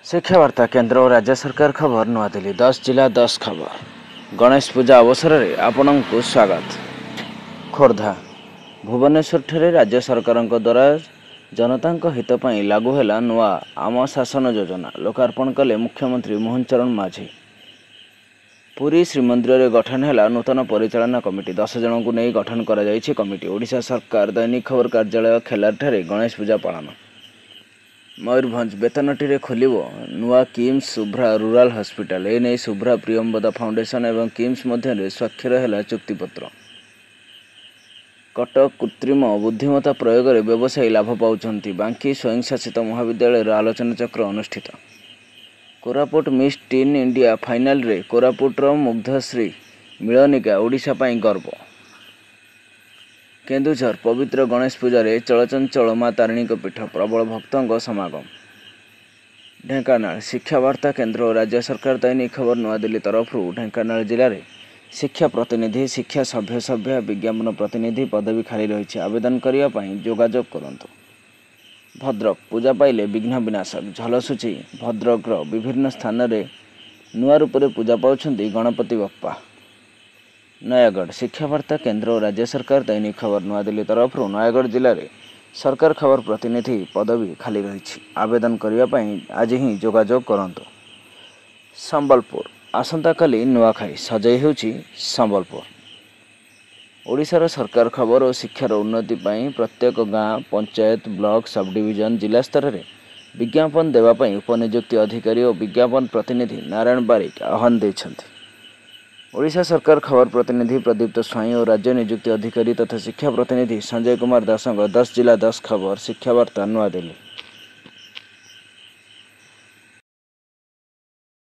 शिक्षा वार्ता केंद्र और राज्य सरकार खबर नुआदिल्ली 10 जिला 10 खबर गणेश पूजा अवसर में आपण को स्वागत। खोर्धा भुवनेश्वर ठारे राज्य सरकार द्वारा जनता हित पई लागू है नुआ आम शासन योजना लोकार्पण कले मुख्यमंत्री मोहन चरण माझी। पुरी श्रीमंदिर में गठन है नूतन परिचालना कमिटी 10 जन को नहीं गठन करा जायछि कमिटी। ओडिशा सरकार दैनिक खबर कार्यालय खेलार ठारे गणेश पूजा पालन। मयूरभंज बेतनटी खोलिब नुआ किम्स सुभ्रा रूराल हॉस्पिटल एने सुभ्रा प्रियंवदा फाउंडेशन एवं किम्स मध्य स्वाक्षर है चुक्तिपत्र। कटक कृत्रिम बुद्धिमत्ता प्रयोग में व्यवसायी लाभ पाउछंती बांकी स्वयं शासित महाविद्यालय आलोचना चक्र अनुष्ठित। Koraput miss teen India final रे कोरापुटर मुग्धश्री मिलनिका ओडिशा पाई गर्व। केन्दुझर पवित्र गणेश पूजा रे चलचंचल माँ तारिणी पीठ प्रबल भक्तों समागम। ढेंकानाल शिक्षा वार्ता केंद्र और राज्य सरकार दैनिक खबर नुआदिल्ली तरफ ढेंकानाल जिले में शिक्षा प्रतिनिधि शिक्षा सभ्य विज्ञापन प्रतिनिधि पदवी खाली रही आवेदन करने जोगाजोग करंतु। भद्रक पूजा पाइले विघ्न विनाशक झलसुची भद्रकर विभिन्न स्थान में नुआ रूप से पूजा पाउछंती गणपति बप्पा। नयागढ़ शिक्षा वार्ता केंद्र और राज्य सरकार दैनिक खबर नुआदिल्ली तरफ नयागढ़ जिले में सरकार खबर प्रतिनिधि पदवी खाली रही आवेदन करने आज ही जोगाजोग करंतु। संबलपुर आसंता काली नुआखाई सजई होउछि संबलपुर। ओडिशार सरकार खबर और शिक्षार उन्नति पाई प्रत्येक गाँ पंचायत ब्लॉक सब डिविजन जिला स्तर में विज्ञापन देवाई उपनियुक्ति अधिकारी और विज्ञापन प्रतिनिधि नारायण बारिक आह्वान देछंती। ओडिशा सरकार खबर प्रतिनिधि प्रदीप्त स्वाई और राज्य नियुक्ति अधिकारी तथा शिक्षा प्रतिनिधि संजय कुमार दास 10 जिला 10 खबर शिक्षा वार्ता नुआदिल्ली।